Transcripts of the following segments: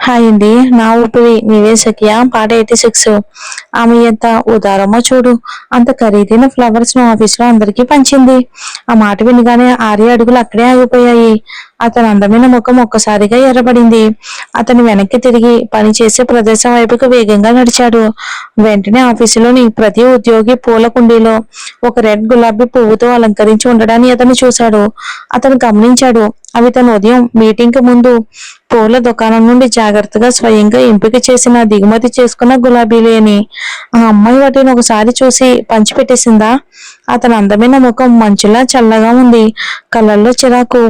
Hi అండి. నా ఊపిరి నీవే సఖియా పాట 86. ఆమె ఎంత ఉదారమో చూడు. అంత ఖరీదైన ఫ్లవర్స్ ను ఆఫీస్ లో అందరికీ పంచింది. ఆ మాట వినగానే ఆర్య అడుగులు అక్కడే ఆగిపోయాయి. అతని అందమైన ముఖం ఒక్కసారిగా ఎర్రబడింది. అతను వెనక్కి తిరిగి పని చేసే ప్రదేశం వైపుకు వేగంగా నడిచాడు. వెంటనే ఆఫీసులోని ప్రతి ఉద్యోగి పూల కుండీలో ఒక రెడ్ గులాబీ పువ్వుతో అలంకరించి ఉండడాన్ని అతను చూశాడు. అతను గమనించాడు, అవి తన ఉదయం మీటింగ్ కి ముందు పూల దుకాణం నుండి జాగ్రత్తగా స్వయంగా ఎంపిక చేసిన దిగుమతి చేసుకున్న గులాబీలే అని. ఆ అమ్మాయి వాటిని ఒకసారి చూసి పంచిపెట్టేసిందా? అతని అందమైన ముఖం మంచులా చల్లగా ఉంది. కళ్ళల్లో చిరాకు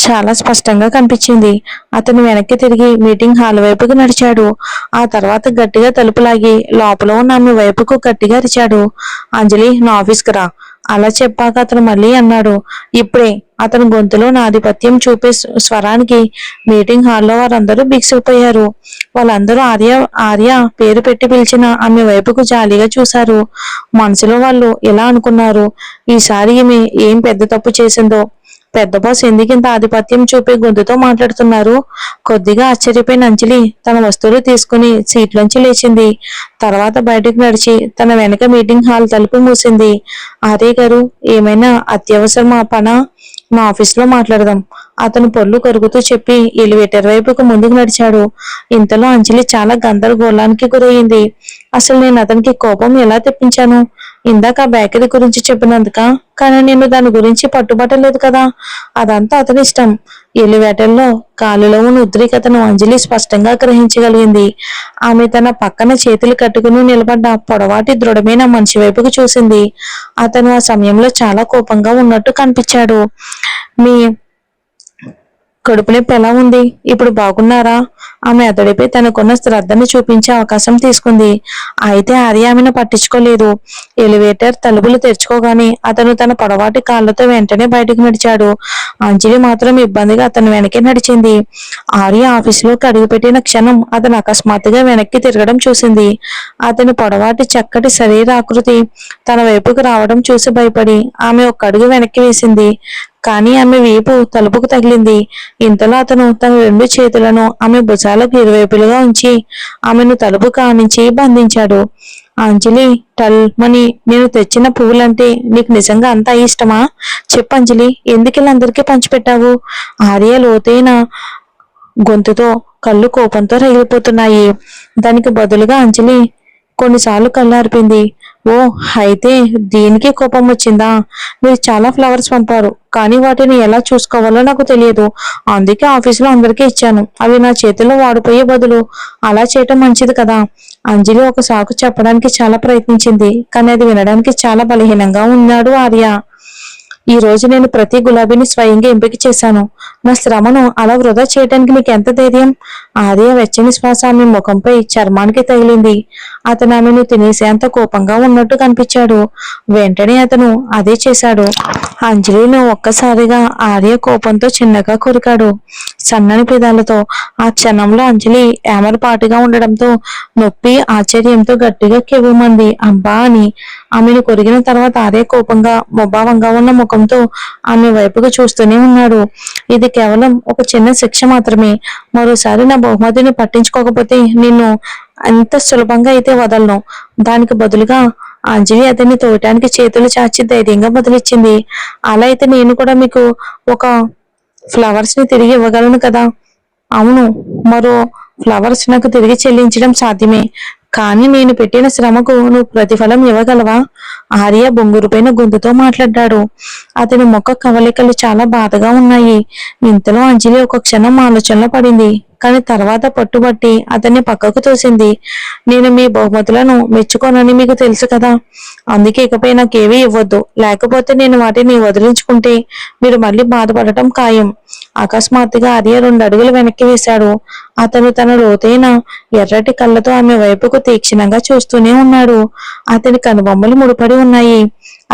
చాలా స్పష్టంగా కనిపించింది. అతను వెనక్కి తిరిగి మీటింగ్ హాల్ వైపుకు నడిచాడు. ఆ తర్వాత గట్టిగా తలుపు లాగి లోపల ఉన్న ఆమె వైపుకు గట్టిగా అరిచాడు. అంజలి, నా ఆఫీస్కి రా. అలా చెప్పాక అతను మళ్ళీ అన్నాడు, ఇప్పుడే. అతని గొంతులో నా ఆధిపత్యం చూపే స్వరానికి మీటింగ్ హాల్లో వారందరూ బిగుసుకుపోయారు. వాళ్ళందరూ ఆర్య ఆర్య పేరు పెట్టి పిలిచిన ఆమె వైపుకు జాలిగా చూశారు. మనసులో వాళ్ళు ఎలా అనుకున్నారు, ఈసారి ఈమె ఏం పెద్ద తప్పు చేసిందో. పెద్ద బాస్ ఎందుకు ఇంత ఆధిపత్యం చూపే గొంతుతో మాట్లాడుతున్నారు? కొద్దిగా ఆశ్చర్యపోయిన అంజలి తన వస్తువులు తీసుకుని సీట్లోంచి లేచింది. తర్వాత బయటకు నడిచి తన వెనక మీటింగ్ హాల్ తలుపు మూసింది. ఆర్య గారు, ఏమైనా అత్యవసరమా పనా? మా ఆఫీస్ లో మాట్లాడదాం. అతను పొల్లు కొరుకుతూ చెప్పి ఎలివేటర్ వైపుకు ముందుకు నడిచాడు. ఇంతలో అంజలి చాలా గందరగోళానికి గురయింది. అసలు నేను అతనికి కోపం ఎలా తెప్పించాను? ఇందాక ఆ బేకరీ గురించి చెప్పినందుక? కానీ నేను దాని గురించి పట్టుబట్టలేదు కదా. అదంతా అతని ఇష్టం. ఎలివేటర్లో కాలులో ఉన్న ఉద్రిక్తతను అంజలి స్పష్టంగా గ్రహించగలిగింది. ఆమె తన పక్కన చేతులు కట్టుకుని నిలబడ్డ పొడవాటి దృఢమైన మనిషి వైపుకు చూసింది. అతను ఆ సమయంలో చాలా కోపంగా ఉన్నట్టు కనిపించాడు. మీ కడుపు నొప్పి ఎలా ఉంది? ఇప్పుడు బాగున్నారా? ఆమె అతడిపై తనకున్న శ్రద్ధను చూపించే అవకాశం తీసుకుంది. అయితే ఆర్య ఆమెను పట్టించుకోలేదు. ఎలివేటర్ తలుపులు తెరుచుకోగానే అతను తన పొడవాటి కాళ్ళతో వెంటనే బయటకు నడిచాడు. అంజలి మాత్రం ఇబ్బందిగా అతని వెనకే నడిచింది. ఆర్య ఆఫీసులోకి అడుగుపెట్టిన క్షణం అతను అకస్మాత్తుగా వెనక్కి తిరగడం చూసింది. అతని పొడవాటి చక్కటి శరీరాకృతి తన వైపుకు రావడం చూసి భయపడి ఆమె ఒక్క అడుగు వెనక్కి వేసింది. కానీ ఆమె వీపు తలుపుకు తగిలింది. ఇంతలో అతను తన రెండు చేతులను ఆమె భుజాలకు ఇరువైపులుగా ఉంచి ఆమెను తలుపు కానించి బంధించాడు. అంజలి, టల్ మని, నేను తెచ్చిన పువ్వులంటే నీకు నిజంగా అంత ఇష్టమా? చెప్పు అంజలి, ఎందుకు ఇలా అందరికీ పంచిపెట్టావు? ఆర్య లోతైన గొంతుతో కళ్ళు కోపంతో రగిలిపోతున్నాయి. దానికి బదులుగా అంజలి కొన్నిసార్లు కళ్ళార్పింది. ఓ, అయితే దీనికి కోపం వచ్చిందా? మీరు చాలా ఫ్లవర్స్ పంపారు, కానీ వాటిని ఎలా చూసుకోవాలో నాకు తెలియదు. అందుకే ఆఫీసులో అందరికీ ఇచ్చాను. అవి నా చేతిలో వాడిపోయే బదులు అలా చేయటం మంచిది కదా. అంజలి ఒక సాకు చెప్పడానికి చాలా ప్రయత్నించింది, కానీ అది వినడానికి చాలా బలహీనంగా ఉన్నాడు ఆర్య. ఈ రోజు నేను ప్రతి గులాబీని స్వయంగా ఎంపిక చేశాను. నా శ్రమను అలా వృధా చేయడానికి నీకు ఎంత ధైర్యం? ఆర్య వెచ్చని శ్వాస ఆమె ముఖంపై చర్మానికి తగిలింది. అతను ఆమెను తినేసేంత కోపంగా ఉన్నట్టు కనిపించాడు. వెంటనే అతను అదే చేశాడు. అంజలిని ఒక్కసారిగా ఆర్య కోపంతో చిన్నగా కొరికాడు, సన్నని పెదాలతో. ఆ క్షణంలో అంజలి ఏమరపాటుగా ఉండడంతో నొప్పి ఆశ్చర్యంతో గట్టిగా కెవ్వుమంది. అబ్బా అని ఆమెను కొరిగిన తర్వాత ఆర్య కోపంగా ముభావంగా ఉన్న ముఖంతో ఆమె వైపుకు చూస్తూనే ఉన్నాడు. ఇది కేవలం ఒక చిన్న శిక్ష మాత్రమే. మరోసారి నా బహుమతిని పట్టించుకోకపోతే నిన్ను అంత సులభంగా అయితే వదలను. దానికి బదులుగా అంజలి అతన్ని తోయటానికి చేతులు చాచి ధైర్యంగా బదిలిచ్చింది. అలా అయితే నేను కూడా మీకు ఒక ఫ్లవర్స్ ని తిరిగి ఇవ్వగలను కదా. అవును, మరో ఫ్లవర్స్ నాకు తిరిగి చెల్లించడం సాధ్యమే, కానీ నేను పెట్టిన శ్రమకు నువ్వు ప్రతిఫలం ఇవ్వగలవా? ఆర్య బొంగురుపైన గొంతుతో మాట్లాడ్డాడు. అతని ముఖ కవలికలు చాలా బాధగా ఉన్నాయి. ఇంతలో అంజలి ఒక క్షణం ఆలోచనలో పడింది, కానీ తర్వాత పట్టుబట్టి అతన్ని పక్కకు తోసింది. నేను మీ బహుమతులను మెచ్చుకోనని మీకు తెలుసు కదా. అందుకే ఇకపై నాకేవీ ఇవ్వద్దు. లేకపోతే నేను వాటిని వదిలించుకుంటే మీరు మళ్ళీ బాధపడటం ఖాయం. అకస్మాత్తుగా ఆర్య 2 అడుగులు వెనక్కి వేశాడు. అతను తన లోతైన ఎర్రటి కళ్ళతో ఆమె వైపుకు తీక్షణంగా చూస్తూనే ఉన్నాడు. అతని కనుబొమ్మలు ముడిపడి ఉన్నాయి.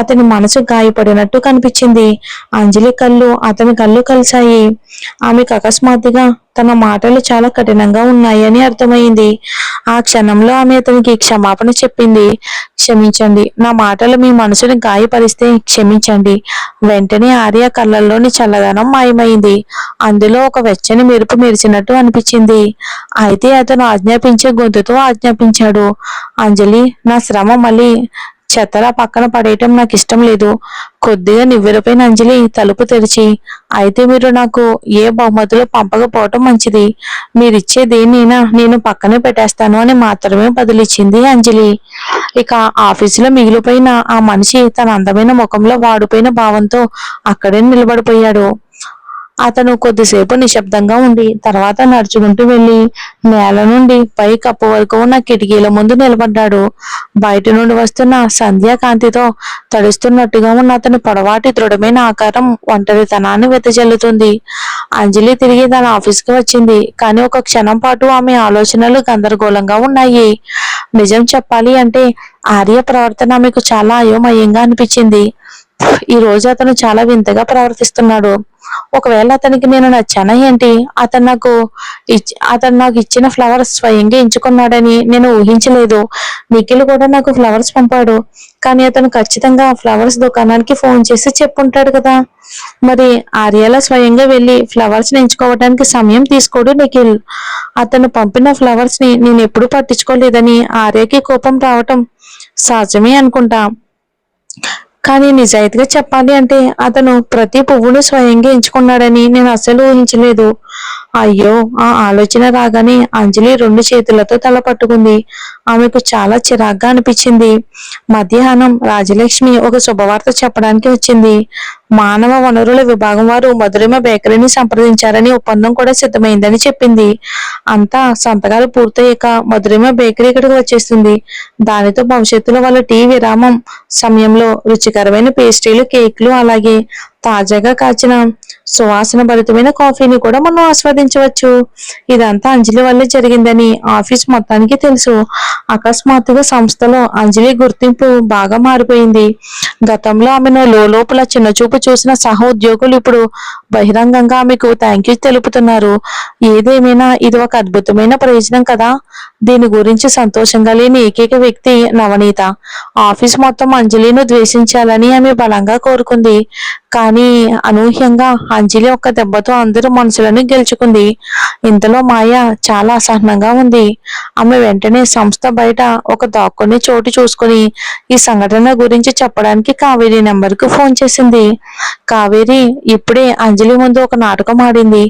అతని మనసు గాయపడినట్టు కనిపించింది. అంజలి కళ్ళు అతని కళ్ళు కలిశాయి. ఆమెకు అకస్మాత్తుగా తన మాటలు చాలా కఠినంగా ఉన్నాయని అర్థమైంది. ఆ క్షణంలో ఆమె అతనికి క్షమాపణ చెప్పింది. క్షమించండి, నా మాటలు మీ మనసుని గాయపరిస్తే క్షమించండి. వెంటనే ఆర్య కళ్ళల్లోని చల్లదనం మాయమైంది. అందులో ఒక వెచ్చని మెరుపు మెరిసినట్టు అనిపించింది. అంది. అయితే అతను ఆజ్ఞాపించే గొంతుతో ఆజ్ఞాపించాడు. అంజలి, నా శ్రమ మళ్ళీ చెత్తలా పక్కన పడేయటం నాకు ఇష్టం లేదు. కొద్దిగా నివ్వెరపోయిన అంజలి తలుపు తెరిచి, అయితే మీరు నాకు ఏ బహుమతులు పంపకపోవటం మంచిది. మీరిచ్చే దేన్నైనా నేను పక్కనే పెట్టేస్తాను అని మాత్రమే బదులిచ్చింది అంజలి. ఇక ఆఫీసులో మిగిలిపోయిన ఆ మనిషి తన అందమైన ముఖంలో వాడిపోయిన భావంతో అక్కడే నిలబడిపోయాడు. అతను కొద్దిసేపు నిశ్శబ్దంగా ఉండి తర్వాత నడుచుకుంటూ వెళ్లి నేల నుండి పై కప్పు వరకు ఉన్న కిటికీల ముందు నిలబడ్డాడు. బయట నుండి వస్తున్న సంధ్యాకాంతితో తడుస్తున్నట్టుగా ఉన్న అతని పొడవాటి దృఢమైన ఆకారం ఒంటరితనాన్ని వెదజల్లుతుంది. అంజలి తిరిగి తన ఆఫీస్కి వచ్చింది. కానీ ఒక క్షణం పాటు ఆమె ఆలోచనలు గందరగోళంగా ఉన్నాయి. నిజం చెప్పాలి అంటే ఆర్య ప్రవర్తన ఆమెకు చాలా అయోమయంగా అనిపించింది. ఈ రోజు అతను చాలా వింతగా ప్రవర్తిస్తున్నాడు. ఒకవేళ అతనికి నేను నచ్చానా ఏంటి? అతను నాకు ఇచ్చిన ఫ్లవర్స్ స్వయంగా ఎంచుకున్నాడని నేను ఊహించలేదు. నిఖిల్ కూడా నాకు ఫ్లవర్స్ పంపాడు. కానీ అతను ఖచ్చితంగా ఫ్లవర్స్ దుకాణానికి ఫోన్ చేసి చెప్పుంటాడు కదా. మరి ఆర్యాల స్వయంగా వెళ్లి ఫ్లవర్స్ ని ఎంచుకోవడానికి సమయం తీసుకోడు నిఖిల్. అతను పంపిన ఫ్లవర్స్ ని నేను ఎప్పుడూ పట్టించుకోలేదని ఆర్యకి కోపం రావటం సహజమే అనుకుంటా. కానీ నిజాయితీగా చెప్పాలి అంటే అతను ప్రతి పువ్వును స్వయంగా ఎంచుకున్నాడని నేను అస్సలు ఊహించలేదు. అయ్యో, ఆ ఆలోచన రాగానే అంజలి రెండు చేతులతో తల పట్టుకుంది. ఆమెకు చాలా చిరాగ్గా అనిపించింది. మధ్యాహ్నం రాజలక్ష్మి ఒక శుభవార్త చెప్పడానికి వచ్చింది. మానవ వనరుల విభాగం వారు మధురిమ బేకరీని సంప్రదించారని ఒప్పందం కూడా సిద్ధమైందని చెప్పింది. అంతా సంతకాలు పూర్తయ్యాక మధురిమ బేకరీ ఇక్కడికి వచ్చేస్తుంది. దానితో భవిష్యత్తులో వాళ్ళ టీ విరామం సమయంలో రుచికరమైన పేస్ట్రీలు, కేక్లు, అలాగే తాజాగా కాచిన సువాసన భరితమైన కాఫీని కూడా మనం ఆస్వాదించవచ్చు. ఇదంతా అంజలి వల్లే జరిగిందని ఆఫీస్ మొత్తానికి తెలుసు. అకస్మాత్తుగా సంస్థలో అంజలి గుర్తింపు బాగా మారిపోయింది. గతంలో ఆమెను లోపల చిన్నచూపు చూసిన సహ ఉద్యోగులు ఇప్పుడు బహిరంగంగా ఆమెకు థ్యాంక్ యూ తెలుపుతున్నారు. ఏదేమైనా ఇది ఒక అద్భుతమైన ప్రయోజనం కదా. దీని గురించి సంతోషంగా లేని ఏకైక వ్యక్తి నవనీత. ఆఫీస్ మొత్తం అంజలిను ద్వేషించాలని ఆమె బలంగా కోరుకుంది. కానీ అనూహ్యంగా అంజలి ఒక్క దెబ్బతో అందరూ మనసులను గెలుచుకుంది. ఇంతలో మాయ చాలా అసహనంగా ఉంది. ఆమె వెంటనే సంస్థ బయట ఒక దాక్కునే చోటు చూసుకుని ఈ సంఘటన గురించి చెప్పడానికి కావేరి నెంబర్కు ఫోన్ చేసింది. కావేరి ఇప్పుడే అంజలి ముందు ఒక నాటకం ఆడింది.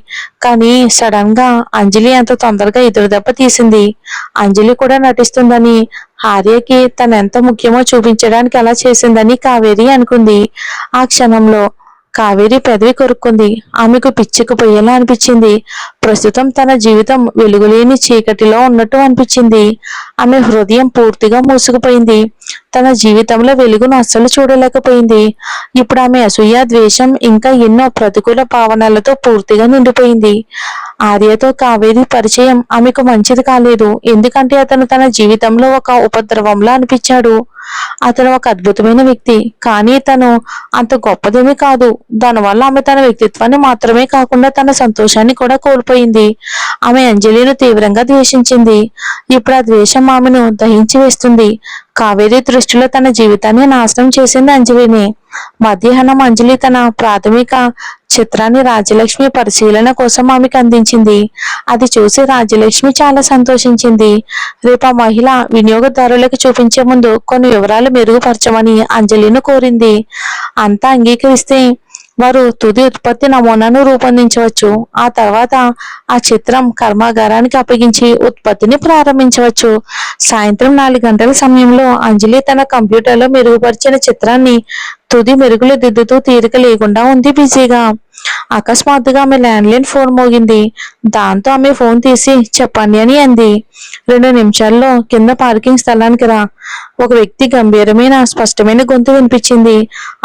కానీ సడన్ గా అంజలి అంత తొందరగా ఎదురు దెబ్బ తీసింది. అంజలి కూడా నటిస్తుందని, ఆర్యకి తనెంత ముఖ్యమో చూపించడానికి అలా చేసిందని కావేరి అనుకుంది. ఆ క్షణంలో కావేరి పెదవి కొరుక్కుంది. ఆమెకు పిచ్చుకుపోయేలా అనిపించింది. ప్రస్తుతం తన జీవితం వెలుగులేని చీకటిలో ఉన్నట్టు అనిపించింది. ఆమె హృదయం పూర్తిగా మూసుకుపోయింది. తన జీవితంలో వెలుగును అస్సలు చూడలేకపోయింది. ఇప్పుడు ఆమె అసూయ, ద్వేషం, ఇంకా ఎన్నో ప్రతికూల భావనలతో పూర్తిగా నిండిపోయింది. ఆర్యతో కావేరి పరిచయం ఆమెకు మంచిది కాలేదు. ఎందుకంటే అతను తన జీవితంలో ఒక ఉపద్రవంలా అనిపించాడు. అతను ఒక అద్భుతమైన వ్యక్తి, కానీ తను అంత గొప్పదేమీ కాదు. దానివల్ల ఆమె తన వ్యక్తిత్వాన్ని మాత్రమే కాకుండా తన సంతోషాన్ని కూడా కోల్పోయింది. ఆమె అంజలిని తీవ్రంగా ద్వేషించింది. ఇప్పుడు ఆ ద్వేషం ఆమెను దహించి వేస్తుంది. కావేరి దృష్టిలో తన జీవితాన్ని నాశనం చేసింది అంజలిని. మధ్యాహ్నం అంజలి తన ప్రాథమిక చిత్రాన్ని రాజలక్ష్మి పరిశీలన కోసం ఆమెకు అందించింది. అది చూసి రాజలక్ష్మి చాలా సంతోషించింది. రేపు ఆ మహిళ వినియోగదారులకు చూపించే ముందు కొన్ని వివరాలు మెరుగుపరచమని అంజలిని కోరింది. అంతా అంగీకరిస్తే వారు తుది ఉత్పత్తి నమూనాను రూపొందించవచ్చు. ఆ తర్వాత ఆ చిత్రం కర్మాగారానికి అప్పగించి ఉత్పత్తిని ప్రారంభించవచ్చు. సాయంత్రం 4 గంటల సమయంలో అంజలి తన కంప్యూటర్లో మెరుగుపరిచిన చిత్రాన్ని తుది మెరుగులు దిద్దుతూ తీరిక లేకుండా ఉంది బిజీగా. అకస్మాత్తుగా ఆమె ల్యాండ్లైన్ ఫోన్ మోగింది. దాంతో ఆమె ఫోన్ తీసి చెప్పండి అని అంది. 2 నిమిషాల్లో కింద పార్కింగ్ స్థలానికి రా. ఒక వ్యక్తి గంభీరమైన స్పష్టమైన గొంతు వినిపించింది.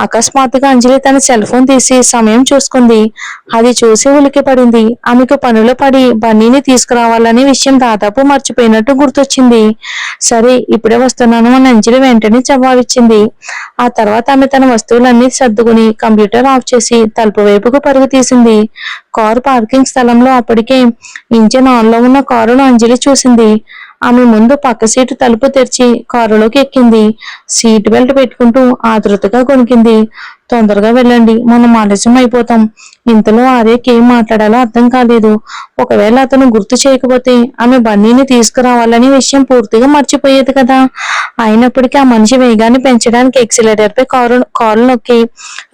అకస్మాత్తుగా అంజలి తన సెల్ ఫోన్ తీసి సమయం చూసుకుంది. అది చూసి ఉలికి పడింది. ఆమెకు పనిలో పడి బన్నీని తీసుకురావాలనే విషయం దాదాపు మర్చిపోయినట్టు గుర్తొచ్చింది. సరే, ఇప్పుడే వస్తున్నాను అని అంజలి వెంటనే జవాబిచ్చింది. ఆ తర్వాత ఆమె తన వస్తువులన్నీ సర్దుకుని కంప్యూటర్ ఆఫ్ చేసి తలుపు వైపుకు పరుగు తీసింది. కారు పార్కింగ్ స్థలంలో అప్పటికే ఇంజిన్ ఆన్లో ఉన్న కారును అంజలి చూసింది. ఆమె ముందు పక్క సీటు తలుపు తెరిచి కారులోకి ఎక్కింది. సీట్ బెల్ట్ పెట్టుకుంటూ ఆతృతగా కొనికింది. తొందరగా వెళ్ళండి, మనం ఆలస్యం అయిపోతాం. ఇంతలో ఆర్యకి ఏం మాట్లాడాలో అర్థం కాలేదు. ఒకవేళ అతను గుర్తు చేయకపోతే ఆమె బన్నీని తీసుకురావాలనే విషయం పూర్తిగా మర్చిపోయేది కదా. అయినప్పటికీ ఆ మనిషి వేగాన్ని పెంచడానికి ఎక్సిలేటర్ పై కారు నొక్కి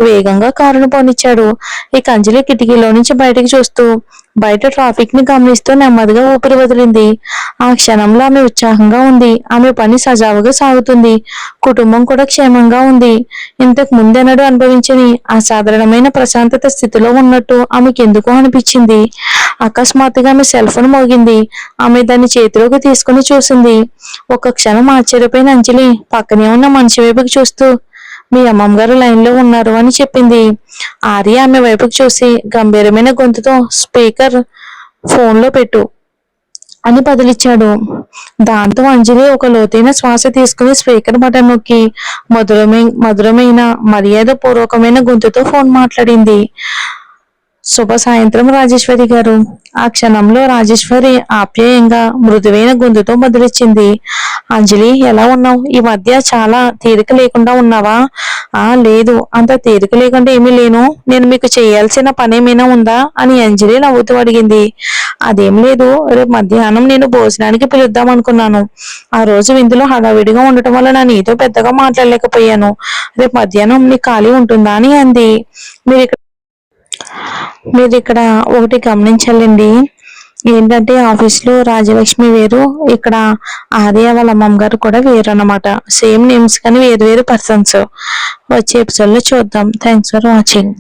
వేగంగా కారును పోనిచ్చాడు. ఇక అంజలి కిటికీలో నుంచి బయటకు చూస్తూ బయట ట్రాఫిక్ ని గమనిస్తూ నెమ్మదిగా ఊపిరి వదిలింది. ఆ క్షణంలో ఆమె ఉత్సాహంగా ఉంది. ఆమె పని సజావుగా సాగుతుంది. కుటుంబం కూడా క్షేమంగా ఉంది. ఇంతకు ముందెన్నడూ అనుభవించని అసాధారణమైన ప్రశాంతత స్థితిలో ఉన్నట్టు ఆమెకి ఎందుకో అనిపించింది. అకస్మాత్తుగా ఆమె సెల్ ఫోన్ మోగింది. ఆమె దాన్ని చేతిలోకి తీసుకుని చూసింది. ఒక క్షణం ఆశ్చర్యపోయిన అంజలి పక్కనే ఉన్న మనిషి వైపుకి చూస్తూ, మీ అమ్మమ్మ గారు లైన్ లో ఉన్నారు అని చెప్పింది. ఆర్య ఆమె వైపుకి చూసి గంభీరమైన గొంతుతో, స్పీకర్ ఫోన్ లో పెట్టు అని బదిలిచ్చాడు. దాంతో అంజలి ఒక లోతైన శ్వాస తీసుకుని స్పీకర్ బటన్ నొక్కి మధురమైన మర్యాద పూర్వకమైన గొంతుతో ఫోన్ మాట్లాడింది. శుభ సాయంత్రం రాజేశ్వరి గారు. ఆ క్షణంలో రాజేశ్వరి ఆప్యాయంగా మృదువైన గొంతుతో బదిలిచ్చింది. అంజలి, ఎలా ఉన్నావు? ఈ మధ్య చాలా తీరిక లేకుండా ఉన్నావా? లేదు, అంత తీరిక లేకుండా ఏమీ లేను. నేను మీకు చేయాల్సిన పని ఏమైనా ఉందా అని అంజలి నవ్వుతూ అడిగింది. అదేం లేదు, రేపు మధ్యాహ్నం నేను భోజనానికి పిలుద్దాం అనుకున్నాను. ఆ రోజు విందులో హడావిడిగా ఉండటం వల్ల నా నీతో పెద్దగా మాట్లాడలేకపోయాను. రేపు మధ్యాహ్నం నీ ఖాళీ ఉంటుందా అని అంది. మీరు ఇక్కడ ఒకటి గమనించాలండి. ఏంటంటే ఆఫీస్ లో రాజలక్ష్మి వేరు, ఇక్కడ ఆర్య వాళ్ళ అమ్మమ్మ గారు కూడా వేరు అన్నమాట. సేమ్ నేమ్స్ కానీ వేరు వేరు పర్సన్స్. వచ్చే ఎపిసోడ్ లో చూద్దాం. Thanks for watching.